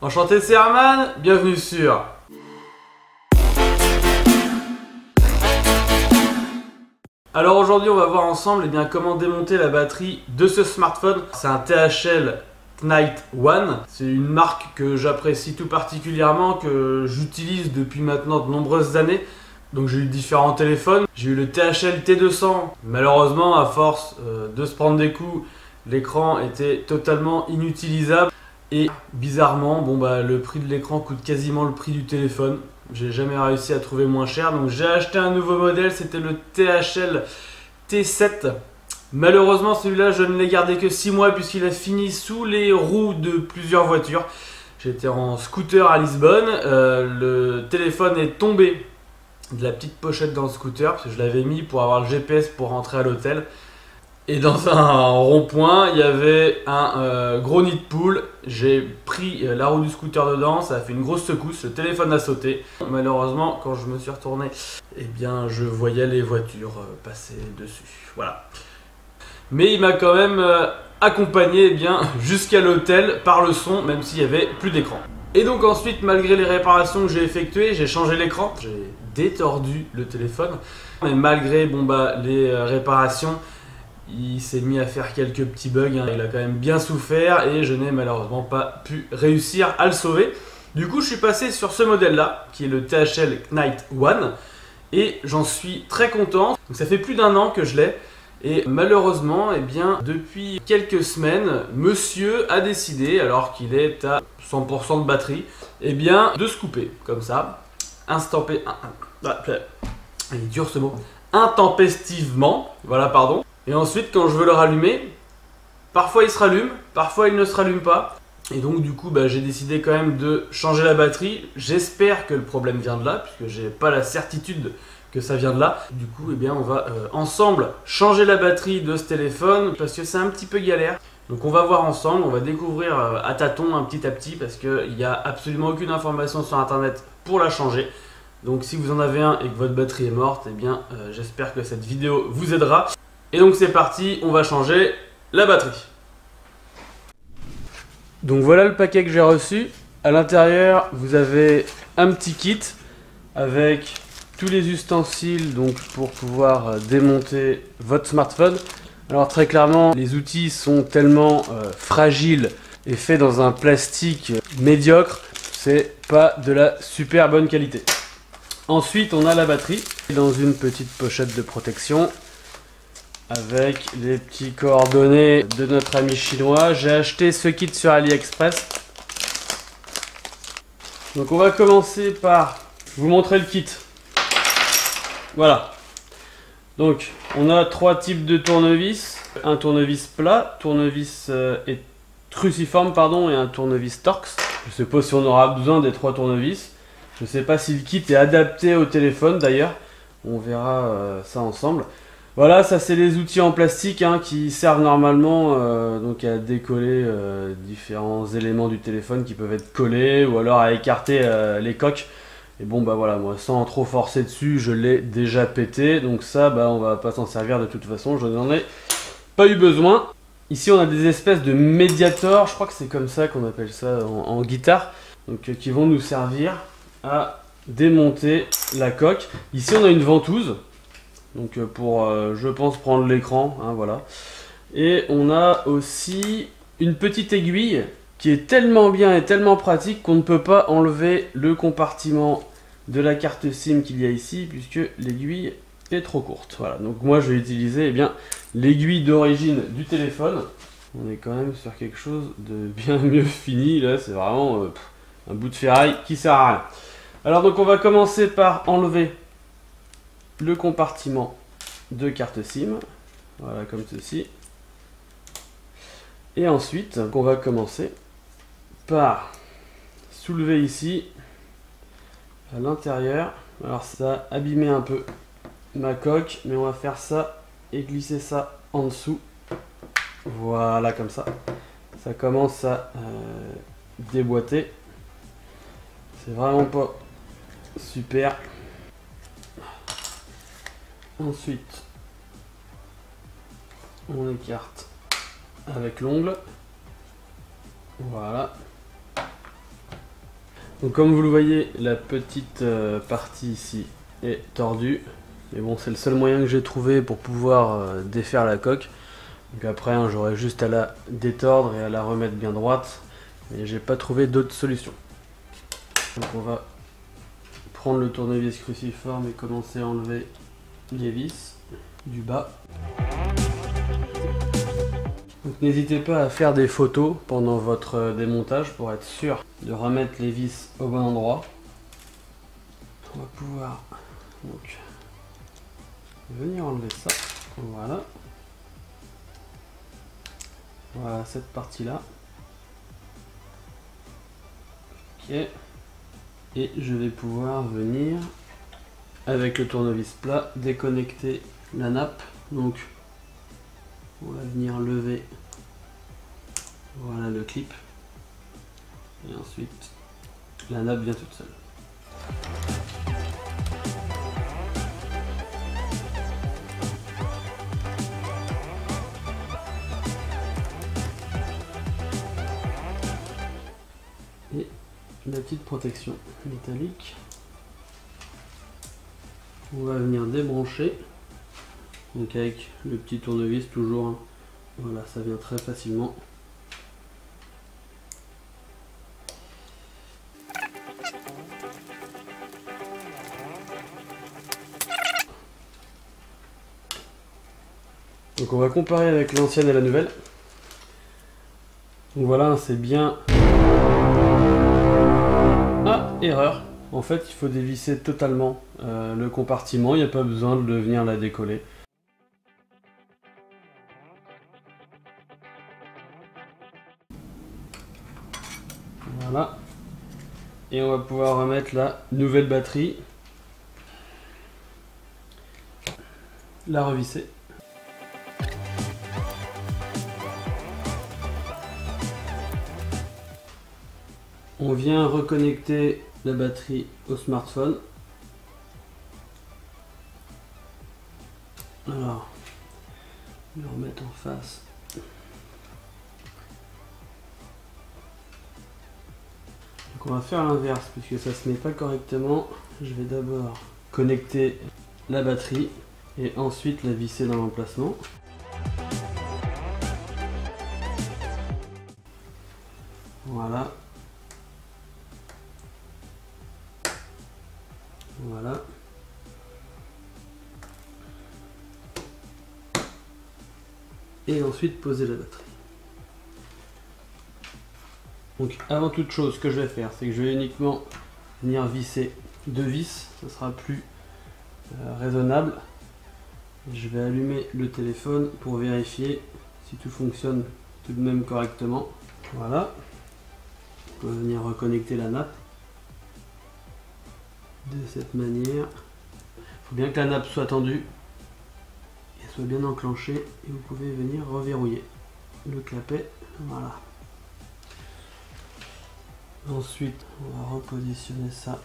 Enchanté, c'est Herman, bienvenue sur... Alors aujourd'hui on va voir ensemble comment démonter la batterie de ce smartphone. C'est un THL Knight One. C'est une marque que j'apprécie tout particulièrement, que j'utilise depuis maintenant de nombreuses années. Donc j'ai eu différents téléphones. J'ai eu le THL T200. Malheureusement, à force de se prendre des coups, l'écran était totalement inutilisable. Et bizarrement, le prix de l'écran coûte quasiment le prix du téléphone. J'ai jamais réussi à trouver moins cher. Donc j'ai acheté un nouveau modèle, c'était le THL T7. Malheureusement, celui-là, je ne l'ai gardé que 6 mois puisqu'il a fini sous les roues de plusieurs voitures. J'étais en scooter à Lisbonne. Le téléphone est tombé de la petite pochette dans le scooter parce que je l'avais mis pour avoir le GPS pour rentrer à l'hôtel. Et dans un rond-point, il y avait un gros nid de poule. J'ai pris la roue du scooter dedans, ça a fait une grosse secousse, le téléphone a sauté. Malheureusement, quand je me suis retourné, je voyais les voitures passer dessus. Voilà. Mais il m'a quand même accompagné jusqu'à l'hôtel par le son, même s'il n'y avait plus d'écran. Et donc ensuite, malgré les réparations que j'ai effectuées, j'ai changé l'écran. J'ai détordu le téléphone. Mais malgré les réparations, il s'est mis à faire quelques petits bugs, il a quand même bien souffert et je n'ai malheureusement pas pu réussir à le sauver. Du coup, je suis passé sur ce modèle-là, qui est le THL Knight One, et j'en suis très content. Donc, ça fait plus d'un an que je l'ai, et malheureusement, depuis quelques semaines, monsieur a décidé, alors qu'il est à 100% de batterie, de se couper, comme ça, il est dur ce mot, intempestivement, voilà, pardon. Et ensuite, quand je veux le rallumer, parfois il se rallume, parfois il ne se rallume pas. Et donc du coup, j'ai décidé quand même de changer la batterie. J'espère que le problème vient de là, puisque j'ai pas la certitude que ça vient de là. Du coup, on va ensemble changer la batterie de ce téléphone, parce que c'est un petit peu galère. Donc on va voir ensemble, on va découvrir à tâtons, petit à petit, parce qu'il n'y a absolument aucune information sur internet pour la changer. Donc si vous en avez un et que votre batterie est morte, j'espère que cette vidéo vous aidera. Et donc c'est parti, on va changer la batterie. Donc voilà le paquet que j'ai reçu. À l'intérieur, vous avez un petit kit avec tous les ustensiles pour pouvoir démonter votre smartphone. Alors très clairement, les outils sont tellement fragiles et faits dans un plastique médiocre, c'est pas de la super bonne qualité. Ensuite, on a la batterie dans une petite pochette de protection, avec les petits coordonnées de notre ami chinois. J'ai acheté ce kit sur AliExpress. Donc on va commencer par vous montrer le kit. Voilà. Donc on a 3 types de tournevis. Un tournevis plat, tournevis et cruciforme et un tournevis Torx. Je suppose si on aura besoin des 3 tournevis. Je ne sais pas si le kit est adapté au téléphone d'ailleurs. On verra ça ensemble. Voilà, ça c'est les outils en plastique qui servent normalement à décoller différents éléments du téléphone qui peuvent être collés ou alors à écarter les coques. Et voilà, moi sans trop forcer dessus, je l'ai déjà pété. Donc ça, on va pas s'en servir de toute façon, je n'en ai pas eu besoin. Ici on a des espèces de médiators, je crois que c'est comme ça qu'on appelle ça en guitare. Donc qui vont nous servir à démonter la coque. Ici on a une ventouse. Donc pour, je pense, prendre l'écran, voilà. Et on a aussi une petite aiguille qui est tellement bien et tellement pratique qu'on ne peut pas enlever le compartiment de la carte SIM qu'il y a ici, puisque l'aiguille est trop courte. Voilà, donc moi je vais utiliser l'aiguille d'origine du téléphone. On est quand même sur quelque chose de bien mieux fini, là c'est vraiment un bout de ferraille qui sert à rien. Alors donc on va commencer par enlever le compartiment de carte SIM, voilà comme ceci. Et ensuite, on va commencer par soulever ici à l'intérieur. Alors ça a abîmé un peu ma coque, mais on va faire ça et glisser ça en dessous. Voilà comme ça. Ça commence à déboîter. C'est vraiment pas super. Ensuite, on écarte avec l'ongle. Voilà. Donc comme vous le voyez, la petite partie ici est tordue. Mais bon, c'est le seul moyen que j'ai trouvé pour pouvoir défaire la coque. Donc après, hein, j'aurais juste à la détordre et à la remettre bien droite. Mais j'ai pas trouvé d'autre solution. Donc on va prendre le tournevis cruciforme et commencer à enlever les vis du bas. Donc n'hésitez pas à faire des photos pendant votre démontage pour être sûr de remettre les vis au bon endroit. On va pouvoir donc venir enlever ça. Voilà. Voilà cette partie là. Ok. Et je vais pouvoir venir avec le tournevis plat déconnecter la nappe. Donc on va venir lever, voilà le clip, et ensuite la nappe vient toute seule. Et la petite protection métallique, on va venir débrancher. Donc avec le petit tournevis toujours, hein. Voilà, ça vient très facilement. Donc on va comparer avec l'ancienne et la nouvelle. Donc voilà, c'est bien... Ah, erreur. En fait, il faut dévisser totalement le compartiment, il n'y a pas besoin de venir la décoller. Voilà. Et on va pouvoir remettre la nouvelle batterie. La revisser. On vient reconnecter la batterie au smartphone. Alors, le remettre en face. Donc on va faire l'inverse puisque ça se met pas correctement. Je vais d'abord connecter la batterie et ensuite la visser dans l'emplacement. Voilà. Voilà. Et ensuite poser la batterie. Donc avant toute chose, ce que je vais faire, c'est que je vais uniquement venir visser deux vis, ça sera plus raisonnable. Je vais allumer le téléphone pour vérifier si tout fonctionne tout de même correctement. Voilà. On va venir reconnecter la nappe de cette manière. Il faut bien que la nappe soit tendue et soit bien enclenchée et vous pouvez venir reverrouiller le clapet. Voilà. Ensuite, on va repositionner ça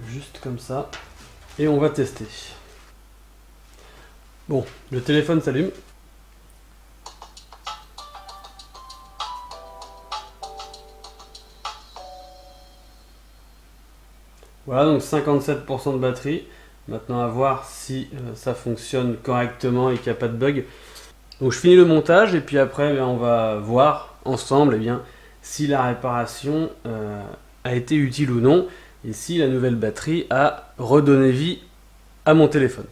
juste comme ça et on va tester. Bon, le téléphone s'allume. Voilà, donc 57% de batterie. Maintenant à voir si ça fonctionne correctement et qu'il n'y a pas de bug. Donc je finis le montage et puis après on va voir ensemble si la réparation a été utile ou non et si la nouvelle batterie a redonné vie à mon téléphone.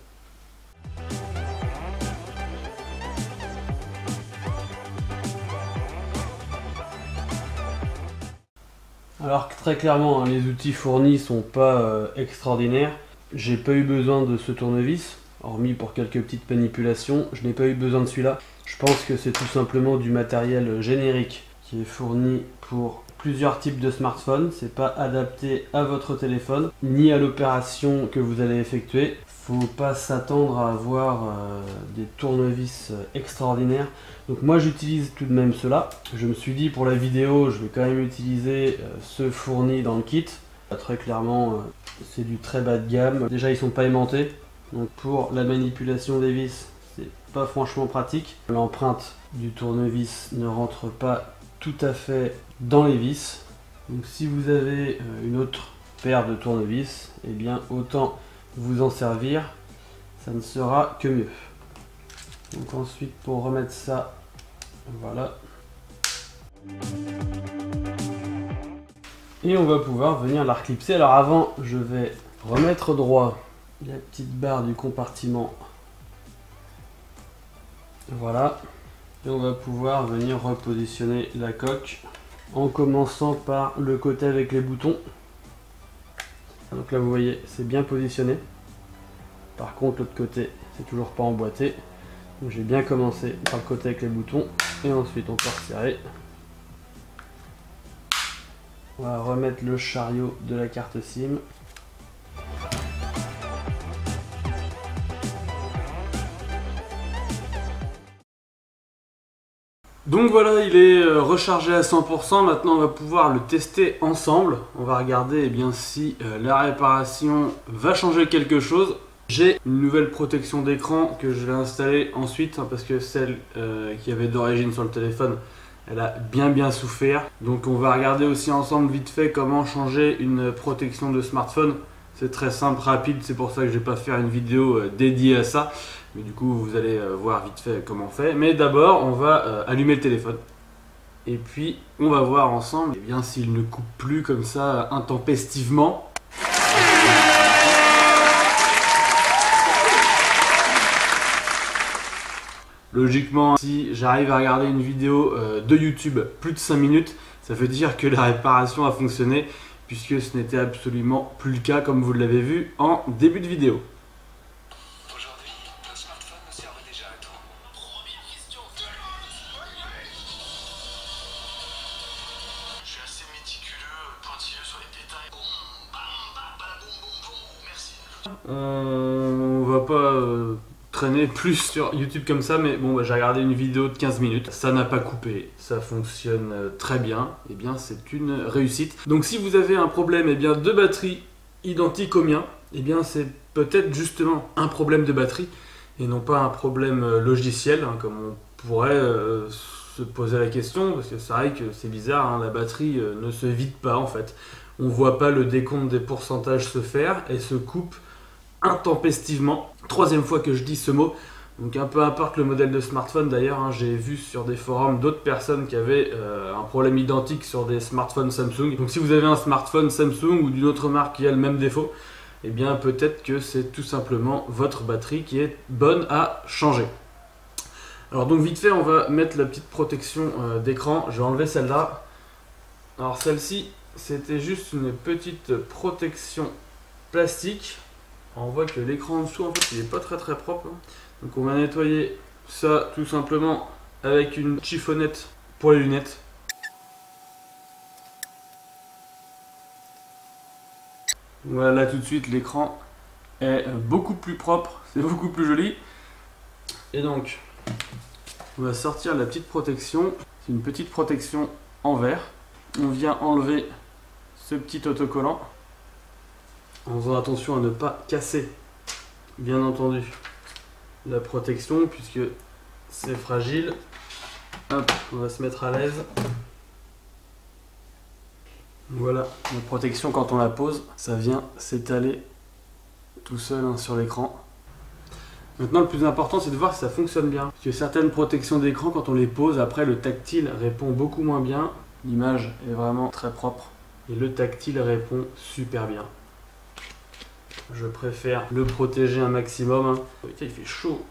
Alors que très clairement, hein, les outils fournis sont pas extraordinaires. J'ai pas eu besoin de ce tournevis, hormis pour quelques petites manipulations. Je n'ai pas eu besoin de celui-là. Je pense que c'est tout simplement du matériel générique qui est fourni pour plusieurs types de smartphones. C'est pas adapté à votre téléphone, ni à l'opération que vous allez effectuer. Faut pas s'attendre à avoir des tournevis extraordinaires. Donc moi j'utilise tout de même cela. Je me suis dit pour la vidéo je vais quand même utiliser ceux fournis dans le kit. Très clairement c'est du très bas de gamme. Déjà ils sont pas aimantés. Donc pour la manipulation des vis c'est pas franchement pratique. L'empreinte du tournevis ne rentre pas tout à fait dans les vis. Donc si vous avez une autre paire de tournevis, eh bien autant vous en servir, ça ne sera que mieux. Donc ensuite pour remettre ça, voilà. Et on va pouvoir venir la reclipser. Alors avant, je vais remettre droit la petite barre du compartiment. Voilà. Et on va pouvoir venir repositionner la coque en commençant par le côté avec les boutons. Donc là vous voyez, c'est bien positionné. Par contre l'autre côté, c'est toujours pas emboîté. Donc j'ai bien commencé par le côté avec les boutons et ensuite on peut resserrer. On va remettre le chariot de la carte SIM. Donc voilà, il est rechargé à 100%, maintenant on va pouvoir le tester ensemble. On va regarder bien, si la réparation va changer quelque chose. J'ai une nouvelle protection d'écran que je vais installer ensuite, parce que celle qui avait d'origine sur le téléphone, elle a bien souffert. Donc on va regarder aussi ensemble vite fait comment changer une protection de smartphone. C'est très simple, rapide, c'est pour ça que je vais pas faire une vidéo dédiée à ça. Mais du coup, vous allez voir vite fait comment on fait. Mais d'abord, on va allumer le téléphone. Et puis, on va voir ensemble bien s'il ne coupe plus comme ça intempestivement. Logiquement, si j'arrive à regarder une vidéo de YouTube plus de 5 minutes, ça veut dire que la réparation a fonctionné, puisque ce n'était absolument plus le cas comme vous l'avez vu en début de vidéo. On va pas traîner plus sur YouTube comme ça, mais bon, j'ai regardé une vidéo de 15 minutes, ça n'a pas coupé, ça fonctionne très bien, et bien c'est une réussite. Donc si vous avez un problème de batterie identique au mien, et bien c'est peut-être justement un problème de batterie et non pas un problème logiciel, comme on pourrait se poser la question, parce que c'est vrai que c'est bizarre, la batterie ne se vide pas en fait. On voit pas le décompte des pourcentages se faire, elle se coupe intempestivement. Troisième fois que je dis ce mot. Donc peu importe le modèle de smartphone d'ailleurs, j'ai vu sur des forums d'autres personnes qui avaient un problème identique sur des smartphones Samsung. Donc si vous avez un smartphone Samsung ou d'une autre marque qui a le même défaut, eh bien peut-être que c'est tout simplement votre batterie qui est bonne à changer. Alors donc vite fait, on va mettre la petite protection d'écran. Je vais enlever celle-là. Alors celle-ci, c'était juste une petite protection plastique. On voit que l'écran en dessous, en fait, il n'est pas très propre. Donc on va nettoyer ça tout simplement avec une chiffonnette pour les lunettes. Voilà, là tout de suite l'écran est beaucoup plus propre, c'est beaucoup plus joli. Et donc on va sortir la petite protection. C'est une petite protection en verre. On vient enlever ce petit autocollant en faisant attention à ne pas casser, bien entendu, la protection puisque c'est fragile. Hop, on va se mettre à l'aise. Voilà, la protection quand on la pose, ça vient s'étaler tout seul sur l'écran. Maintenant le plus important c'est de voir si ça fonctionne bien. Parce que certaines protections d'écran, quand on les pose, après le tactile répond beaucoup moins bien. L'image est vraiment très propre et le tactile répond super bien. Je préfère le protéger un maximum. Il fait chaud.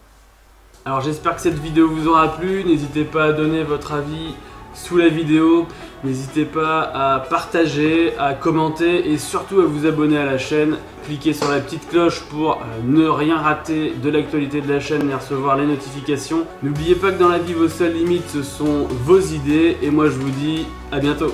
Alors j'espère que cette vidéo vous aura plu. N'hésitez pas à donner votre avis sous la vidéo. N'hésitez pas à partager, à commenter et surtout à vous abonner à la chaîne. Cliquez sur la petite cloche pour ne rien rater de l'actualité de la chaîne et recevoir les notifications. N'oubliez pas que dans la vie, vos seules limites, ce sont vos idées. Et moi je vous dis à bientôt.